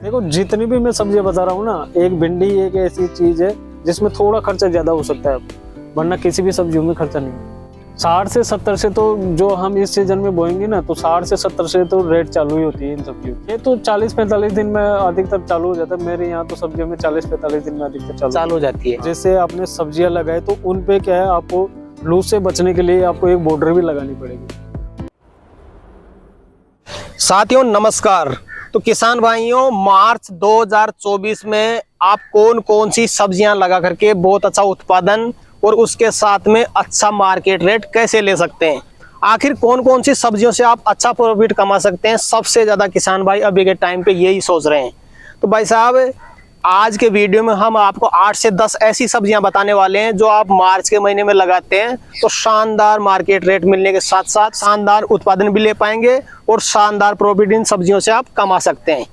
देखो जितनी भी मैं सब्जियां बता रहा हूँ ना, एक भिंडी एक ऐसी चीज है जिसमें थोड़ा खर्चा ज्यादा हो सकता है, वरना किसी भी सब्जियों में खर्चा नहीं है। 60 से 70 से तो जो हम इस सीजन में बोएंगे ना, तो 60 से 70 से तो रेट चालू ही होती है इन सब्जियों की। ये तो 40-45 दिन में अधिकतर चालू हो जाता है। मेरे यहाँ तो सब्जियों में 40-45 दिन में अधिकतर चालू हो जाती है। जैसे आपने सब्जियां लगाए तो उन पे क्या है, आपको लू से बचने के लिए आपको एक बॉर्डर भी लगानी पड़ेगी। साथियों नमस्कार। तो किसान भाइयों, मार्च 2024 में आप कौन कौन सी सब्जियां लगा करके बहुत अच्छा उत्पादन और उसके साथ में अच्छा मार्केट रेट कैसे ले सकते हैं, आखिर कौन कौन सी सब्जियों से आप अच्छा प्रॉफिट कमा सकते हैं, सबसे ज्यादा किसान भाई अभी के टाइम पे यही सोच रहे हैं। तो भाई साहब, आज के वीडियो में हम आपको 8 से 10 ऐसी सब्जियां बताने वाले हैं जो आप मार्च के महीने में लगाते हैं तो शानदार मार्केट रेट मिलने के साथ साथ शानदार उत्पादन भी ले पाएंगे और शानदार प्रॉफिट इन सब्जियों से आप कमा सकते हैं।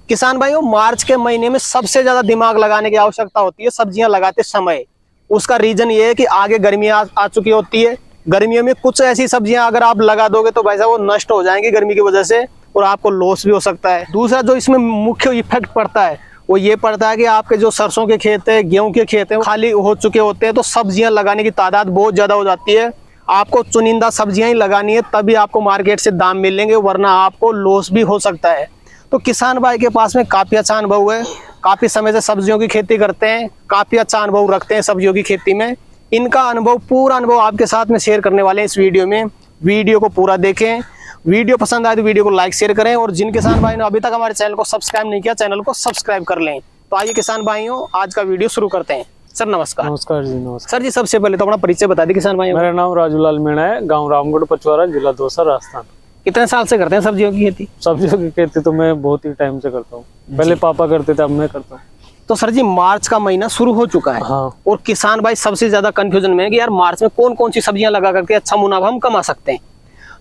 किसान भाइयों, मार्च के महीने में सबसे ज्यादा दिमाग लगाने की आवश्यकता होती है सब्जियां लगाते समय। उसका रीजन ये है कि आगे गर्मियां आ चुकी होती है। गर्मियों में कुछ ऐसी सब्जियां अगर आप लगा दोगे तो भाई साहब वो नष्ट हो जाएंगी गर्मी की वजह से और आपको लॉस भी हो सकता है। दूसरा जो इसमें मुख्य इफेक्ट पड़ता है वो ये पड़ता है कि आपके जो सरसों के खेत है, गेहूं के खेत है, वो खाली हो चुके होते हैं, तो सब्जियां लगाने की तादाद बहुत ज्यादा हो जाती है। आपको चुनिंदा सब्जियां ही लगानी है, तभी आपको मार्केट से दाम मिलेंगे, वरना आपको लॉस भी हो सकता है। तो किसान भाई के पास में काफी अच्छा अनुभव है, काफी समय से सब्जियों की खेती करते हैं, काफी अच्छा अनुभव रखते हैं सब्जियों की खेती में। इनका अनुभव, पूरा अनुभव आपके साथ में शेयर करने वाले हैं इस वीडियो में। वीडियो को पूरा देखें। वीडियो पसंद आए तो वीडियो को लाइक शेयर करें और जिन किसान भाई ने अभी तक हमारे चैनल को सब्सक्राइब नहीं किया, चैनल को सब्सक्राइब कर लें। तो आइए किसान भाइयों, आज का वीडियो शुरू करते हैं। सर नमस्कार। नमस्कार जी। नमस्कार सर जी, सबसे पहले तो अपना परिचय बता दें किसान भाइयों। मेरा नाम राजूलाल मीणा है, गाँव रामगढ़ पचवारा, जिला दौसा, राजस्थान। कितने साल से करते हैं सब्जियों की खेती? सब्जियों की खेती तो मैं बहुत ही टाइम से करता हूँ। पहले पापा करते थे, अब मैं करता हूँ। तो सर जी, मार्च का महीना शुरू हो चुका है। हाँ। और किसान भाई सबसे ज्यादा कंफ्यूजन में है कि यार मार्च में कौन कौन सी सब्जियां लगा करके अच्छा मुनाफा हम कमा सकते हैं।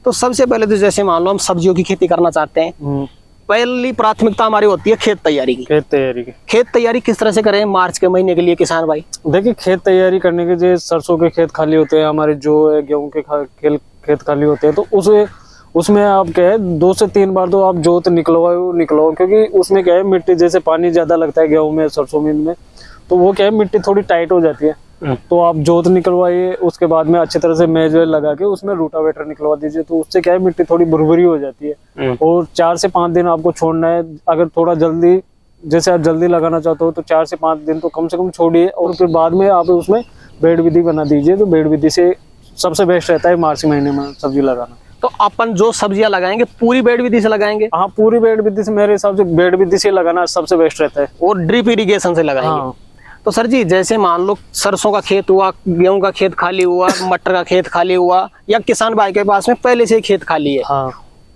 तो सबसे पहले तो जैसे मान लो हम सब्जियों की खेती करना चाहते हैं, पहली प्राथमिकता हमारी होती है खेत तैयारी की। खेत तैयारी किस तरह से करें मार्च के महीने के लिए किसान भाई? देखिए, खेत तैयारी करने के जो सरसों के खेत खाली होते हैं, हमारे जो गेहूं के खेत खाली होते हैं, तो उसमें आप क्या है 2 से 3 बार तो आप जोत निकलवाओ, क्योंकि उसमें क्या है मिट्टी, जैसे पानी ज्यादा लगता है गेहूं में, सरसों में, तो वो क्या है मिट्टी थोड़ी टाइट हो जाती है। तो आप जोत निकलवाइए, उसके बाद में अच्छी तरह से मेज लगा के उसमें रूटावेटर निकलवा दीजिए, तो उससे क्या है मिट्टी थोड़ी भुरभुरी हो जाती है। और 4 से 5 दिन आपको छोड़ना है। अगर थोड़ा जल्दी, जैसे आप जल्दी लगाना चाहते हो तो 4 से 5 दिन तो कम से कम छोड़िए, और फिर बाद में आप उसमें बेड विधि बना दीजिए। तो बेड विधि से सबसे बेस्ट रहता है मार्च महीने में सब्जी लगाना। तो अपन जो सब्जियां लगाएंगे पूरी बेड विधि से लगाएंगे? हाँ, पूरी बेड विधि से, मेरे हिसाब से बेड विधि से लगाना सबसे बेस्ट रहता है। और ड्रिप इरिगेशन से लगाएंगे? हाँ। तो सर जी, जैसे मान लो सरसों का खेत हुआ, गेहूं का खेत खाली हुआ, मटर का खेत खाली हुआ, या किसान भाई के पास में पहले से ही खेत खाली है, हाँ,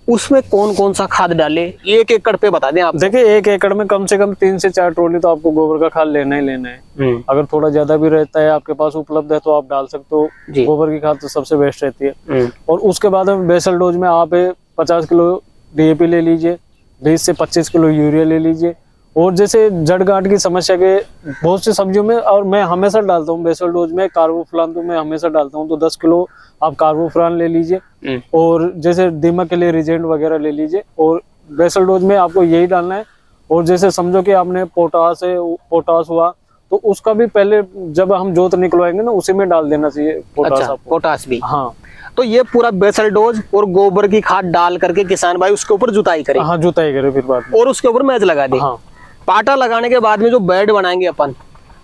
उसमें कौन कौन सा खाद डाले 1 एकड़ पे बता दें आप। देखिए, 1 एकड़ में कम से कम 3 से 4 ट्रॉली तो आपको गोबर का खाद लेना ही लेना है। अगर थोड़ा ज्यादा भी रहता है आपके पास उपलब्ध है तो आप डाल सकते हो। गोबर की खाद तो सबसे बेस्ट रहती है। और उसके बाद बेसल डोज में आप 50 किलो DAP ले लीजिए, 20 से 25 किलो यूरिया ले लीजिए। और जैसे जड़ गांठ की समस्या के बहुत सी सब्जियों में, और मैं हमेशा डालता हूँ बेसल डोज में कार्बोफ्लान, तो मैं हमेशा डालता हूँ। तो 10 किलो आप कार्बोफ्लान ले लीजिए, और जैसे दीमक के लिए रिजेंट वगैरह ले लीजिए। और बेसल डोज में आपको यही डालना है। और जैसे समझो कि आपने पोटास हुआ, तो उसका भी पहले जब हम जोत निकलवाएंगे ना, उसी में डाल देना चाहिए पोटास। अच्छा, पोटास भी? हाँ। तो ये पूरा बेसल डोज और गोबर की खाद डाल करके किसान भाई उसके ऊपर जुताई करे? हाँ, जुताई करे फिर बाद में, और उसके ऊपर मैज लगा दे। हाँ। पाटा लगाने के बाद में जो बेड बनाएंगे अपन,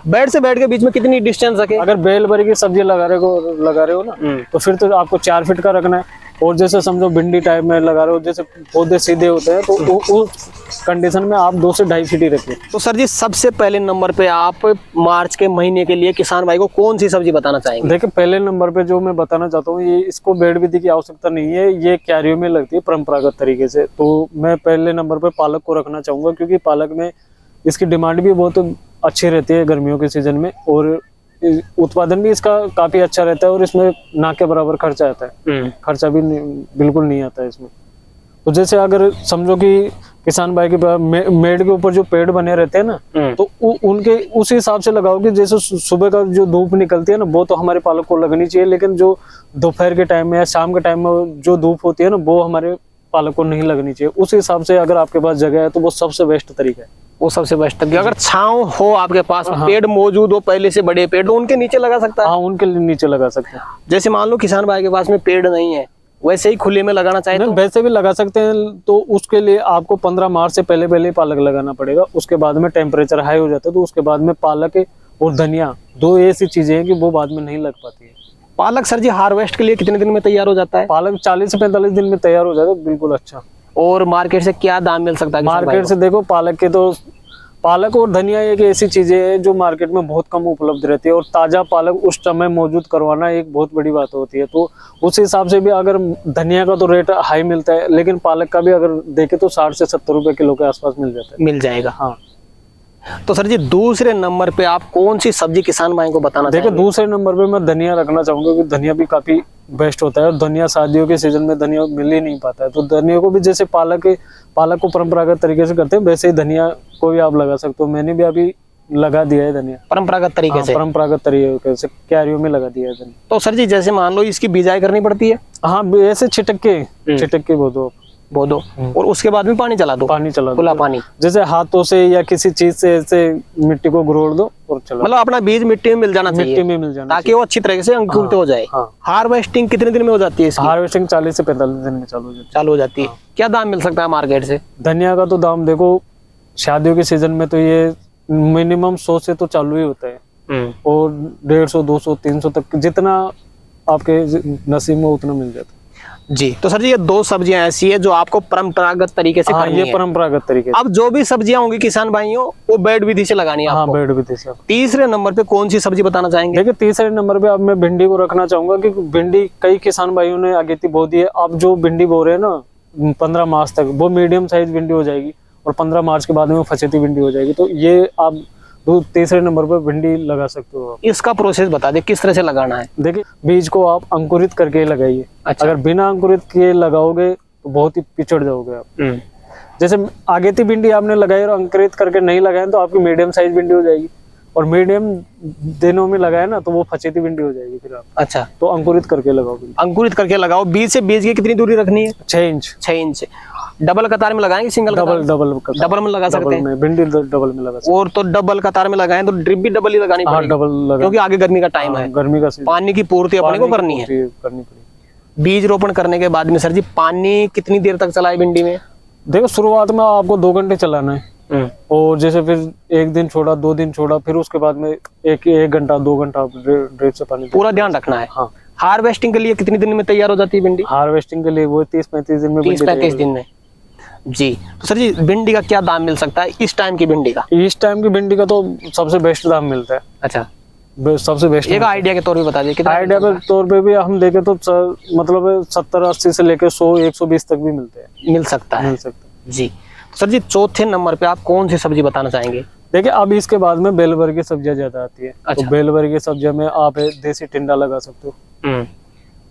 बेड से बेड के बीच में कितनी डिस्टेंस रखे? अगर बेल भरी की सब्जी लगा रहे हो ना, तो फिर तो आपको 4 फीट का रखना है। और जैसे समझो भिंडी टाइप में लगा रहे हो, जैसे पौधे सीधे होते हैं, तो उस कंडीशन में आप 2 से 2.5 फीट ही रखिए। तो सर जी, सबसे पहले नंबर पे आप मार्च के महीने के लिए किसान भाई को कौन सी सब्जी बताना चाहेंगे? देखिए, पहले नंबर पे जो मैं बताना चाहता हूँ, ये इसको बेड विधि की आवश्यकता नहीं है, ये क्यारियों में लगती है परंपरागत तरीके से। तो मैं पहले नंबर पे पालक को रखना चाहूंगा, क्योंकि पालक में इसकी डिमांड भी बहुत अच्छी रहती है गर्मियों के सीजन में, और उत्पादन भी इसका काफी अच्छा रहता है, और इसमें ना के बराबर खर्चा आता है। खर्चा भी बिल्कुल नहीं आता है इसमें। तो जैसे अगर समझो कि किसान भाई के पास मेड के ऊपर जो पेड़ बने रहते हैं ना, तो उनके उसी हिसाब से लगाओ कि जैसे सुबह का जो धूप निकलती है ना, वो तो हमारे पालक को लगनी चाहिए, लेकिन जो दोपहर के टाइम में या शाम के टाइम में जो धूप होती है ना, वो हमारे पालक को नहीं लगनी चाहिए। उस हिसाब से अगर आपके पास जगह है तो वो सबसे बेस्ट तरीका है। वो सबसे बेस्ट तरीका, अगर छांव हो आपके पास, पेड़ मौजूद हो पहले से बड़े पेड़, तो उनके नीचे लगा सकता है। हाँ, उनके नीचे लगा सकते हैं। जैसे मान लो किसान भाई के पास में पेड़ नहीं है, वैसे ही खुले में लगाना चाहे तो वैसे भी लगा सकते हैं। तो उसके लिए आपको 15 मार्च से पहले पहले पालक लगाना पड़ेगा। उसके बाद में टेम्परेचर हाई हो जाता है तो उसके बाद में पालक और धनिया दो ऐसी चीजें हैं कि वो बाद में नहीं लग पाती है। पालक सर जी हार्वेस्ट के लिए कितने दिन में तैयार हो जाता है? पालक 40 से 45 दिन में तैयार हो जाता है, बिल्कुल अच्छा। और मार्केट से क्या दाम मिल सकता है? मार्केट से देखो, पालक और धनिया एक ऐसी चीजें हैं जो मार्केट में बहुत कम उपलब्ध रहती है, और ताजा पालक उस समय मौजूद करवाना एक बहुत बड़ी बात होती है। तो उस हिसाब से भी अगर धनिया का तो रेट हाई मिलता है, लेकिन पालक का भी अगर देखे तो 60 से 70 रुपए किलो के आसपास मिल जाता है। मिल जाएगा, हाँ। तो सर जी दूसरे नंबर पे आप कौन सी सब्जी किसान भाई को बताना देखो, दूसरे नंबर पे मैं धनिया रखना चाहूंगा, क्योंकि धनिया भी काफी बेस्ट होता है। और धनिया शादियों के सीजन में धनिया मिल ही नहीं पाता है, तो धनिया को भी जैसे पालक को परंपरागत तरीके से करते हैं, वैसे ही धनिया को भी आप लगा सकते हो। मैंने भी अभी लगा दिया है धनिया परंपरागत तरीके से। परंपरागत तरीके से क्यारियों में लगा दिया है धनिया। तो सर जी जैसे मान लो इसकी बिजाई करनी पड़ती है? हाँ, ऐसे छिटक के बो दो और उसके बाद में पानी चला दो, पानी चला दो, खुला पानी, जैसे हाथों से या किसी चीज से ऐसे मिट्टी को घोल दो और चला। मतलब अपना बीज मिट्टी में मिल जाना चाहिए, मिट्टी में मिल जाना ताकि वो अच्छी तरीके से अंकुरित हो जाए। हार्वेस्टिंग कितने दिन में हो जाती है इसकी? हार्वेस्टिंग 40 से 45 दिन में चालू हो जाती है। क्या दाम मिल सकता है मार्केट से? धनिया का तो दाम देखो, शादियों के सीजन में तो ये मिनिमम 100 से तो चालू ही होता है, और 150, 200, 300 तक जितना आपके नसीब में उतना मिल जाता है। जी, तो सर जी ये दो सब्जियां ऐसी है जो आपको परंपरागत तरीके से करनी है। ये परंपरागत तरीके। अब जो भी सब्जियां होंगी किसान भाइयों, वो बेड विधि से लगानी है आपको। बेड विधि से। तीसरे नंबर पे कौन सी सब्जी बताना चाहेंगे? देखिए, तीसरे नंबर पे अब मैं भिंडी को रखना चाहूंगा, क्योंकि भिंडी कई किसान भाइयों ने अगेती बो दी है। अब जो भिंडी बो रहे हैं ना 15 मार्च तक, वो मीडियम साइज भिंडी हो जाएगी, और 15 मार्च के बाद में फचेती भिंडी हो जाएगी। तो ये आप तीसरे नंबर पर भिंडी लगा सकते हो। इसका प्रोसेस बता दे, किस तरह से लगाना है? देखिए, बीज को आप अंकुरित करके लगाइए। अच्छा। अगर बिना अंकुरित किए लगाओगे तो बहुत ही पिछड़ जाओगे आप। जैसे आगेती भिंडी आपने लगाई और अंकुरित करके नहीं लगाए तो आपकी मीडियम साइज भिंडी हो जाएगी, और मीडियम दिनों में लगाए ना तो वो फचेती भिंडी हो जाएगी फिर आप। अच्छा, तो अंकुरित करके लगाओ। अंकुरित करके लगाओ। बीज से बीज की कितनी दूरी रखनी है? 6 इंच। 6 इंच। डबल कतार में लगाएंगे, सिंगल डबल में लगा सकते हैं? भिंडी डबल में लगा सकते हैं। और तो डबल कतार में लगाएं तो ड्रिप भी डबल ही लगानी पड़ेगी। डबल लगा, क्योंकि आगे गर्मी का टाइम है, गर्मी का पानी की पूर्ति अपने को करनी है। बीज रोपण करने के बाद में सर जी पानी कितनी देर तक चलाए भिंडी में? देखो, शुरुआत में आपको 2 घंटे चलाना है, और जैसे फिर 1 दिन छोड़ा, 2 दिन छोड़ा, फिर उसके बाद में 1 घंटा 2 घंटा ड्रिप से पानी पूरा ध्यान रखना है। हाँ। हार्वेस्टिंग के लिए कितने दिन में तैयार हो जाती है भिंडी? हार्वेस्टिंग के लिए वो 30-35 दिन में। 30-35 दिन में। जी, तो सर जी भिंडी का क्या दाम मिल सकता है इस टाइम की भिंडी का? इस टाइम की भिंडी का तो सबसे बेस्ट दाम मिलता है। अच्छा, सबसे बेस्ट। एक आइडिया के तौर पे बता दीजिए। आइडिया के तौर पे भी हम देखें तो मतलब 70-80 से लेकर 100-120 तक भी मिलते हैं। मिल सकता है। जी, तो सर जी चौथे नंबर पे आप कौन सी सब्जी बताना चाहेंगे? देखिए, अब इसके बाद में बेल वर्गीय सब्जियां ज्यादा आती है। अच्छा। तो बेल वर्गीय सब्जियां में आप देसी टिंडा लगा सकते हो।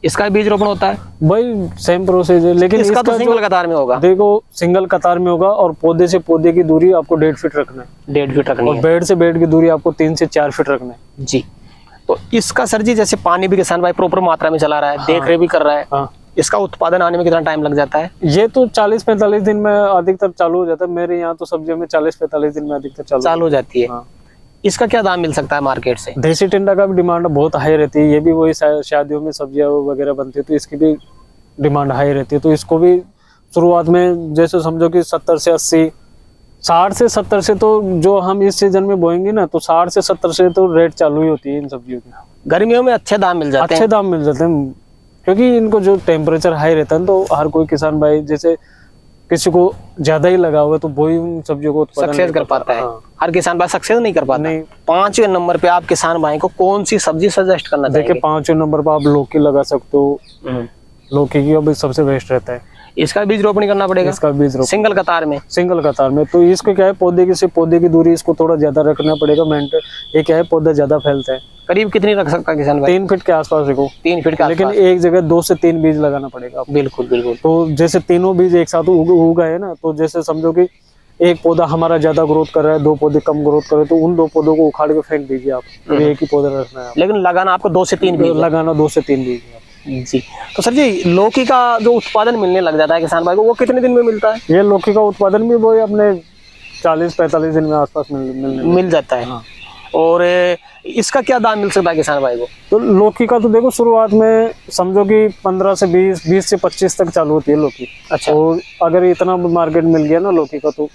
इसका बीज रोपण होता है? भाई सेम प्रोसेस है, लेकिन इसका तो सिंगल कतार में होगा। देखो, सिंगल कतार में होगा, और पौधे से पौधे की दूरी आपको 1.5 फीट रखना है। 1.5 फीट रखनी है। और बेड से बेड की दूरी आपको 3 से 4 फीट रखना है। जी, तो इसका सर जी जैसे पानी भी किसान भाई प्रॉपर मात्रा में चला रहा है, देख रेख भी कर रहा है। हाँ। इसका उत्पादन आने में कितना टाइम लग जाता है? ये तो 40-45 दिन में अधिकतर चालू हो जाता है। मेरे यहाँ तो सब्जियों में 40-45 दिन में अधिकतर चालू हो जाती है। हाँ। इसका क्या दाम मिल सकता है मार्केट से? देसी टिंडा का भी डिमांड बहुत हाई रहती है। ये भी वही शादियों में सब्जियां वगैरह बनती है, तो इसकी भी डिमांड हाई रहती है। तो इसको भी शुरुआत में जैसे समझो कि 70 से 80, 60 से 70 से तो जो हम इस सीजन में बोएंगे ना, तो 60 से 70 से तो रेट चालू ही होती है इन सब्जियों की। गर्मियों में अच्छे दाम मिल जाते हैं। अच्छे दाम मिल जाते हैं, क्योंकि इनको जो टेम्परेचर हाई रहता है, तो हर कोई किसान भाई जैसे किसी को ज्यादा ही लगा हुआ तो वो ही उन सब्जियों को सक्सेस कर पाता है। हाँ। हर किसान भाई सक्सेस नहीं कर पाता। नहीं। 5वें नंबर पे आप किसान भाई को कौन सी सब्जी सजेस्ट करना चाहेंगे? देखिए, 5वें नंबर पे आप लौकी लगा सकते हो। लौकी की अब सबसे बेस्ट रहता है। इसका बीज रोपणी करना पड़ेगा? इसका बीज रोपणी सिंगल कतार में? सिंगल कतार में। तो इसको क्या है, पौधे की दूरी इसको थोड़ा ज्यादा रखना पड़ेगा मेंटेन। ये क्या है, पौधा ज्यादा फैलता है। करीब कितनी रख सकता है किसान भाई? 3 फीट के आसपास रखो। 3 फीट के आसपास। लेकिन एक जगह 2 से 3 बीज लगाना पड़ेगा। बिल्कुल बिल्कुल। तो जैसे तीनों बीज एक साथ उगा है ना, तो जैसे समझो कि एक पौधा हमारा ज्यादा ग्रोथ कर रहा है, 2 पौधे कम ग्रोथ कर रहे हैं, तो उन 2 पौधों को उखाड़ के फेंक दीजिए आप। तो एक ही पौधा रखना है। लेकिन लगाना आपको 2 से 3 बीज? लगाना 2 से 3 बीज। जी। तो सर जी, लौकी का जो उत्पादन मिलने लग जाता है किसान भाई को, वो कितने दिन में मिलता है? ये लौकी का उत्पादन भी वही अपने 40-45 दिन में आसपास मिल जाता है। हाँ। और इसका क्या दाम मिल सकता है किसान भाई को? तो लौकी का तो देखो शुरुआत में समझो कि 15 से 20 से 25 तक चालू होती है लौकी। अच्छा। और अगर इतना मार्केट मिल गया ना लौकी का तो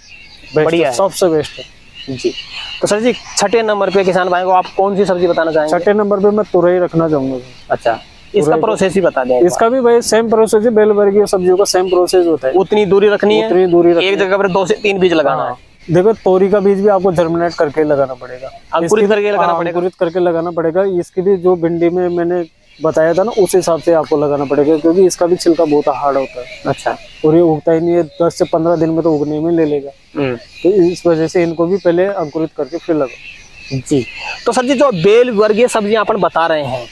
बढ़िया है, सबसे बेस्ट है जी। तो सर जी, छठे नंबर पे किसान भाई को आप कौन सी सब्जी बताना चाहेंगे? छठे नंबर पे मैं तुरई रखना चाहूंगा। अच्छा, इसका प्रोसेस ही बता दें। इसका भी भाई सेम प्रोसेस है, बेल वर्गीय सब्जियों का सेम प्रोसेस होता है। उतनी दूरी रखनी है, उतनी दूरी रखनी एक जगह पर 2 से 3 बीज लगाना है। देखो तोरी का बीज भी आपको जर्मिनेट करके लगाना पड़ेगा, अंकुरित करके लगाना पड़ेगा। अंकुरित करके लगाना पड़ेगा। इसकी भी जो भिंडी में मैंने बताया था ना, उस हिसाब से आपको लगाना पड़ेगा, क्योंकि इसका भी छिलका बहुत हार्ड होता है। अच्छा। और ये उगता ही नहीं है, 10 से 15 दिन में तो उगने में ले लेगा। तो इस वजह से इनको भी पहले अंकुरित करके फिर लगाओ। जी। तो सर जी, जो बेल वर्गीय सब्जियां अपन बता रहे हैं,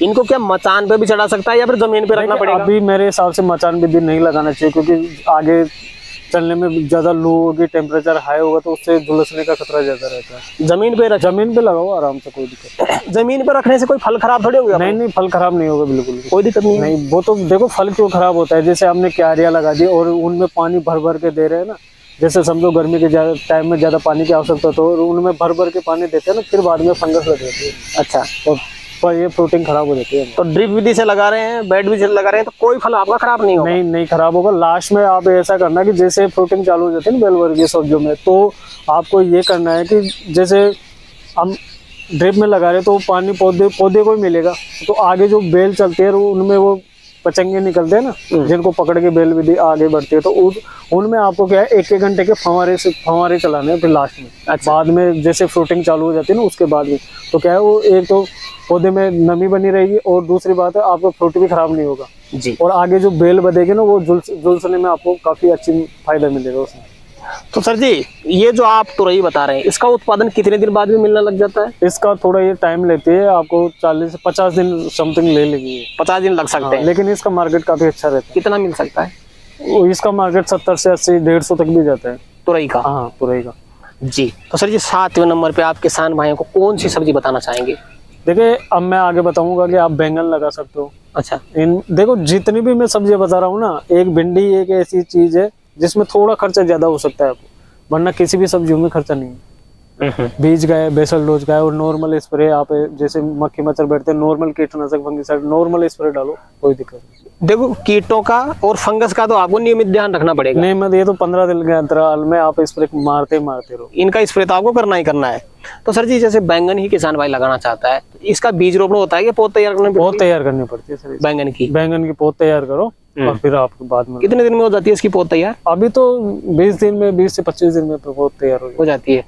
इनको क्या मचान पे भी चढ़ा सकता है या फिर जमीन पे रखना पड़ेगा? अभी मेरे हिसाब से मचान पे भी नहीं लगाना चाहिए, क्योंकि आगे चलने में ज्यादा लो होगी, टेम्परेचर हाई होगा तो उससे झुलसने का खतरा ज्यादा रहता है। जमीन पे लगाओ आराम से, कोई दिक्कत। जमीन पे रखने से कोई फल खराब थोड़ी होगा? नहीं, फल खराब नहीं होगा, बिल्कुल कोई दिक्कत नहीं। नहीं, वो तो देखो फल क्यों खराब होता है, जैसे हमने क्यारियां लगा दी और उनमें पानी भर भर के दे रहे हैं ना, जैसे समझो गर्मी के टाइम में ज्यादा पानी की आवश्यकता तो उनमें भर भर के पानी देते हैं ना, फिर बाद में फंगस लग जाती है। अच्छा। और ये फ्रूटिंग खराब हो जाती है। तो ड्रिप विधि से लगा रहे हैं, बेड विधि से लगा रहे हैं, तो कोई फल आपका खराब नहीं होगा? नहीं खराब होगा। लास्ट में आप ऐसा करना कि जैसे फ्रूटिंग चालू हो जाती है ना बेल वर्गीय सब्जियों में, तो आपको ये करना है कि जैसे हम ड्रिप में लगा रहे तो पानी पौधे को ही मिलेगा, तो आगे जो बेल चलती है उनमें वो पचंगे निकलते हैं ना, जिनको पकड़ के बेल विधि आगे बढ़ती है, तो उनमें आपको क्या है 1-1 घंटे के फंवारे चलाने हैं फिर लास्ट में। अच्छा। बाद में जैसे फ्रूटिंग चालू हो जाती है ना, उसके बाद में तो क्या है, वो एक तो पौधे में नमी बनी रहेगी और दूसरी बात है आपका फ्रूट भी खराब नहीं होगा जी। और आगे जो बेल बधेगी ना, वो झुलसने में आपको काफी अच्छी फायदा मिलेगा उसमें। तो सर जी, ये जो आप तुरई बता रहे हैं, इसका उत्पादन कितने दिन बाद में मिलने लग जाता है? इसका थोड़ा ये टाइम लेती है, आपको 40 से 50 दिन समथिंग ले लेगी। 50 दिन लग सकते हैं। लेकिन इसका मार्केट काफी अच्छा रहता है। कितना मिल सकता है? इसका मार्केट 70 से 80, 150 तक भी जाता है तुरई का। हाँ, तुरई का। जी। तो सर जी, 7वें नंबर पे आप किसान भाइयों को कौन सी सब्जी बताना चाहेंगे? देखिए, अब मैं आगे बताऊंगा कि आप बैंगन लगा सकते हो। अच्छा। देखो जितनी भी मैं सब्जियां बता रहा हूँ ना, एक भिंडी एक ऐसी चीज है जिसमें थोड़ा खर्चा ज्यादा हो सकता है आपको, वरना किसी भी सब्जियों में खर्चा नहीं है। बीज का है, बेसल डोज का है, और नॉर्मल स्प्रे आप जैसे मक्खी मच्छर बैठते हैं, नॉर्मल कीटनाशक फंगिसाइड नॉर्मल स्प्रे डालो, कोई दिक्कत नहीं। देखो, कीटों का और फंगस का तो आपको नियमित ध्यान रखना पड़ेगा। नियमित, ये तो 15 दिन के अंतराल में आप स्प्रे मारते रहो। इनका स्प्रे तो आपको करना ही करना है। तो सर जी, जैसे बैंगन ही किसान भाई लगाना चाहता है, तो इसका बीज रोपण होता है कि पौध तैयार करनी पड़ती है? पौध तैयार करनी पड़ती है सर। बैंगन की पौध तैयार करो और फिर आपके बाद में। कितने दिन में हो जाती है इसकी पौध तैयार? अभी तो 20 दिन में, 20 से 25 दिन में पौध तैयार हो जाती है।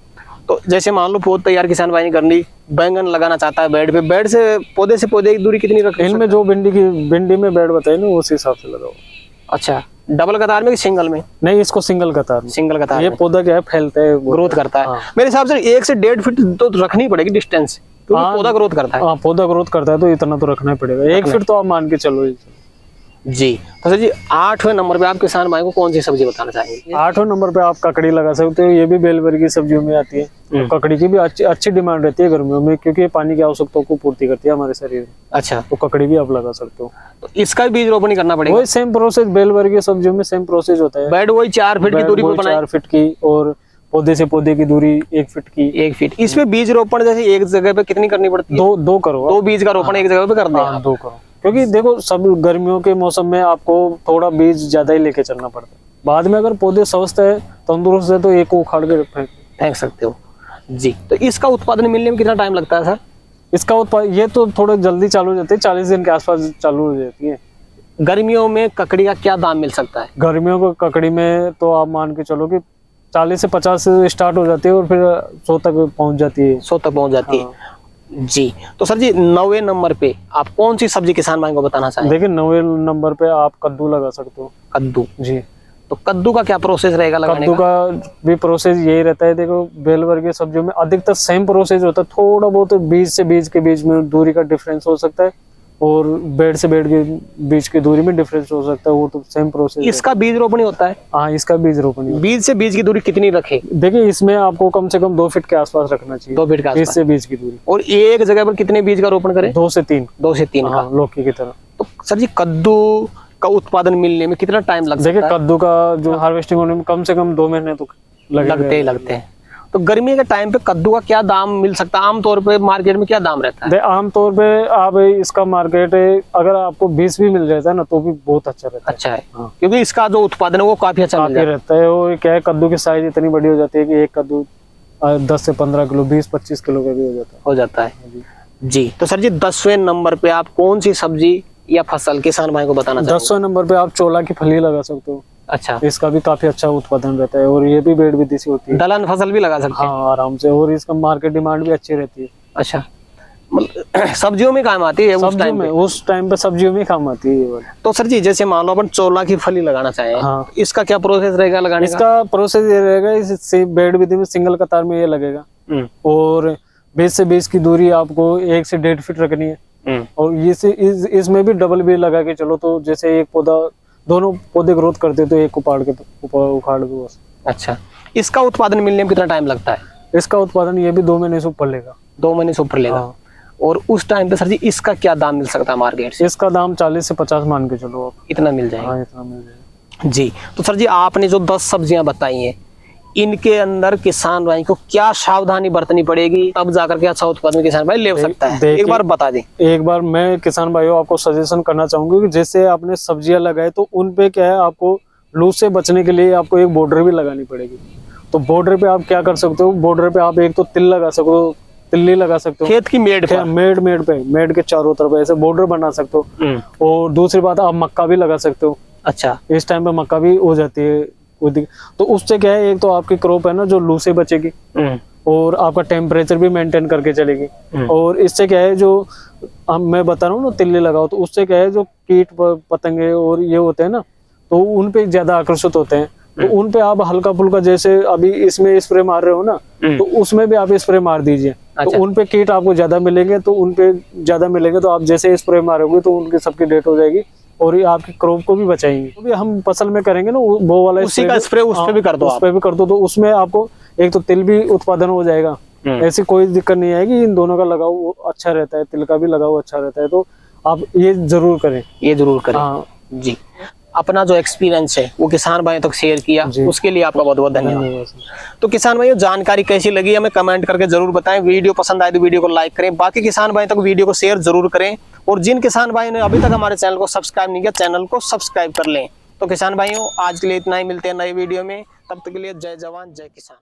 तो जैसे मान लो पौध तैयार किसान भाई ने कर ली, बैंगन लगाना चाहता है बेड पे, बेड से पौधे की दूरी कितनी रखें? इनमें जो भिंडी में बेड बताए ना, उस हिसाब से लगाओ। अच्छा, डबल कतार में कि सिंगल में? नहीं, इसको सिंगल कतार में। सिंगल कतार। ये पौधा क्या है, फैलता है, ग्रोथ करता है। हाँ। मेरे हिसाब से 1 से 1.5 फीट तो रखनी पड़ेगी डिस्टेंस, क्योंकि पौधा ग्रोथ करता है। हाँ, पौधा ग्रोथ करता है तो इतना तो रखना ही पड़ेगा। 1 फीट तो आप मान के चलो जी। तो सर जी, 8वें नंबर पे आप किसान भाई को कौन सी सब्जी बताना चाहेंगे? 8वें नंबर पे आप ककड़ी लगा सकते हो। ये भी बेल वर्गीय सब्जियों में आती है। तो ककड़ी की भी अच्छी डिमांड रहती है गर्मियों में, क्योंकि ये पानी की आवश्यकताओं को पूर्ति करती है हमारे शरीर में। अच्छा। तो ककड़ी भी आप लगा सकते हो। तो इसका बीज रोपण करना पड़ेगा? वही सेम प्रोसेस, बेल वर्गीय सब्जियों में सेम प्रोसेस होता है। बेड वही 4 फीट की दूरी पर बनाए? 4 फीट की, और पौधे से पौधे की दूरी 1 फीट की। 1 फीट। इसमें बीज रोपण जैसे एक जगह पे कितनी करनी पड़ती है? दो करो। 2 बीज का रोपण एक जगह पे कर दें? 2 करो, क्योंकि देखो सब गर्मियों के मौसम में आपको थोड़ा बीज ज्यादा ही लेके चलना पड़ता है। बाद में अगर पौधे स्वस्थ है, तंदुरुस्त है, तो एक को उखाड़ के फेंक सकते हो जी। तो इसका उत्पादन मिलने में कितना टाइम लगता है सर? इसका उत्पादन ये तो थोड़ा जल्दी चालू हो जाती है, 40 दिन के आसपास चालू हो जाती है। गर्मियों में ककड़ी का क्या दाम मिल सकता है? गर्मियों को ककड़ी में तो आप मान के चलो कि 40 से 50 से स्टार्ट हो जाती है और फिर 100 तक पहुंच जाती है। 100 तक पहुंच जाती है जी। तो सर जी, 9वें नंबर पे आप कौन सी सब्जी किसान भाई को बताना चाहेंगे? देखिए, 9वें नंबर पे आप कद्दू लगा सकते हो। कद्दू जी। तो कद्दू का क्या प्रोसेस रहेगा लगाने कद्दू का भी प्रोसेस यही रहता है। देखो, बेल वर्गीय सब्जियों में अधिकतर सेम प्रोसेस होता है, थोड़ा बहुत बीज से बीज के बीच में दूरी का डिफरेंस हो सकता है, और बेड से बेड के बीच की दूरी में डिफरेंस हो सकता है, वो तो सेम प्रोसेस। इसका बीज रोपणी होता है? हाँ, इसका बीज रोपणी। बीज से बीज की दूरी कितनी रखे? देखिए, इसमें आपको कम से कम 2 फीट के आसपास रखना चाहिए। 2 फीट का बीज से बीज की दूरी। और एक जगह पर कितने बीज का रोपण करें? 2 से 3। 2 से 3 का, लौकी की तरह। तो सर जी, कद्दू का उत्पादन मिलने में कितना टाइम लग सकता है? देखिए, कद्दू का जो हार्वेस्टिंग होने में कम से कम 2 महीने तो लगते हैं। तो गर्मी के टाइम पे कद्दू का क्या दाम मिल सकता है? आमतौर पे मार्केट में क्या दाम रहता है? आमतौर पे आप इसका मार्केट अगर आपको 20 भी मिल जाता है ना, तो भी बहुत अच्छा रहता है। अच्छा है। हाँ। क्योंकि इसका जो उत्पादन है वो काफी अच्छा रहता है। वो क्या है, कद्दू की साइज इतनी बड़ी हो जाती है कि एक कद्दू 10 से 15 किलो, 20-25 किलो का भी हो जाता है। जी। तो सर जी, 10वें नंबर पे आप कौन सी सब्जी या फसल किसान भाई को बताना चाहेंगे? 10वें नंबर पे आप चोला की फली लगा सकते हो। अच्छा। इसका भी काफी अच्छा उत्पादन रहता है, और ये भी बेड विधि से होती है। दलहन फसल भी लगा सकते हैं? हाँ, आराम से। और इसका मार्केट डिमांड भी अच्छी रहती है। अच्छा, सब्जियों में काम आती है उस टाइम पे सब्जियों में काम आती है। तो सर जी, जैसे मान लो अपन चोला की फली लगाना चाहें, हाँ। इसका क्या प्रोसेस रहेगा लगाने का? इसका प्रोसेस ये रहेगा, इससे बेड विधि में सिंगल कतार में ये लगेगा, और बीज से बीज की दूरी आपको 1 से 1.5 फीट रखनी है। और इसमें भी डबल भी लगा के चलो, तो जैसे एक पौधा, दोनों पौधे ग्रोथ करते तो एक उखाड़ दो बस। अच्छा, इसका उत्पादन मिलने में कितना टाइम लगता है? इसका उत्पादन ये भी 2 महीने से ऊपर लेगा। 2 महीने से ऊपर लेगा। हाँ। और उस टाइम पे सर जी, इसका क्या दाम मिल सकता है मार्केट से? इसका दाम 40 से 50 मान के चलो आप। इतना मिल जाएगा? हाँ, इतना मिल जाएगा। जी। तो सर जी, आपने जो 10 सब्जियां बताई हैं, इनके अंदर किसान भाई को क्या सावधानी बरतनी पड़ेगी, तब जाकर के अच्छा उत्पादन किसान भाई ले सकता है? एक बार बता दें। एक बार मैं किसान भाइयों आपको सजेशन करना चाहूंगा कि जैसे आपने सब्जियां लगाए, तो उन पे क्या है, आपको लू से बचने के लिए आपको एक बॉर्डर भी लगानी पड़ेगी। तो बॉर्डर पे आप क्या कर सकते हो, बॉर्डर पे आप एक तो तिल लगा सकते हो, तिल्ली लगा सकते हो खेत की मेड़ पे, मेड़ के चारों तरफ ऐसे बॉर्डर बना सकते हो। और दूसरी बात, आप मक्का भी लगा सकते हो। अच्छा। इस टाइम पे मक्का भी हो जाती है, तो उससे क्या है, एक तो आपकी क्रॉप है ना जो लू से बचेगी, और आपका टेम्परेचर भी मेंटेन करके चलेगी। और इससे क्या है, जो मैं बता रहा हूँ ना, तिल्ली लगाओ, तो उससे क्या है, जो कीट पतंगे और ये होते हैं ना, तो उन पे ज्यादा आकर्षित होते हैं। तो उन पे आप हल्का फुल्का, जैसे अभी इसमें स्प्रे मार रहे हो ना, तो उसमें भी आप स्प्रे मार दीजिए। अच्छा। तो उन पे कीट आपको ज्यादा मिलेंगे, तो आप जैसे स्प्रे मारोगे तो उनकी सबकी डेट हो जाएगी, और ये आपकी क्रॉप को भी बचाएंगे। तो भी हम फसल में करेंगे ना वो वाला उसी का स्प्रे उस पे भी कर दो, तो उसमें आपको एक तो तिल भी उत्पादन हो जाएगा। ऐसी कोई दिक्कत नहीं आएगी। इन दोनों का लगाओ वो अच्छा रहता है, तिल का भी लगाओ अच्छा रहता है। तो आप ये जरूर करें। हाँ जी। अपना जो एक्सपीरियंस है वो किसान भाइयों तक शेयर किया, उसके लिए आपका बहुत बहुत धन्यवाद। तो किसान भाइयों, जानकारी कैसी लगी हमें कमेंट करके जरूर बताएं। वीडियो पसंद आए तो वीडियो को लाइक करें, बाकी किसान भाइयों तक वीडियो को शेयर जरूर करें, और जिन किसान भाइयों ने अभी तक हमारे चैनल को सब्सक्राइब नहीं किया, चैनल को सब्सक्राइब कर लें। तो किसान भाइयों, आज के लिए इतना ही, मिलते हैं नए वीडियो में। तब तक के लिए जय जवान जय किसान।